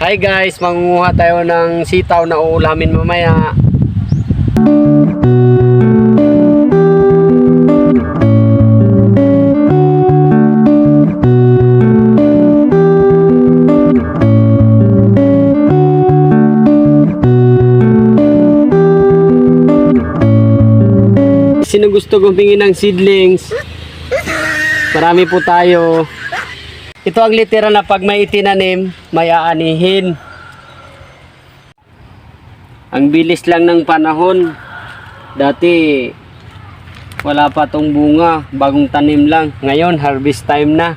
Hi guys, mangunguha tayo ng sitaw na uulamin mamaya. Sino gusto humingi ng seedlings? Marami po tayo. Ito ang litera na pag may itinanim, may aanihin. Ang bilis lang ng panahon. Dati, wala pa tong bunga. Bagong tanim lang. Ngayon, harvest time na.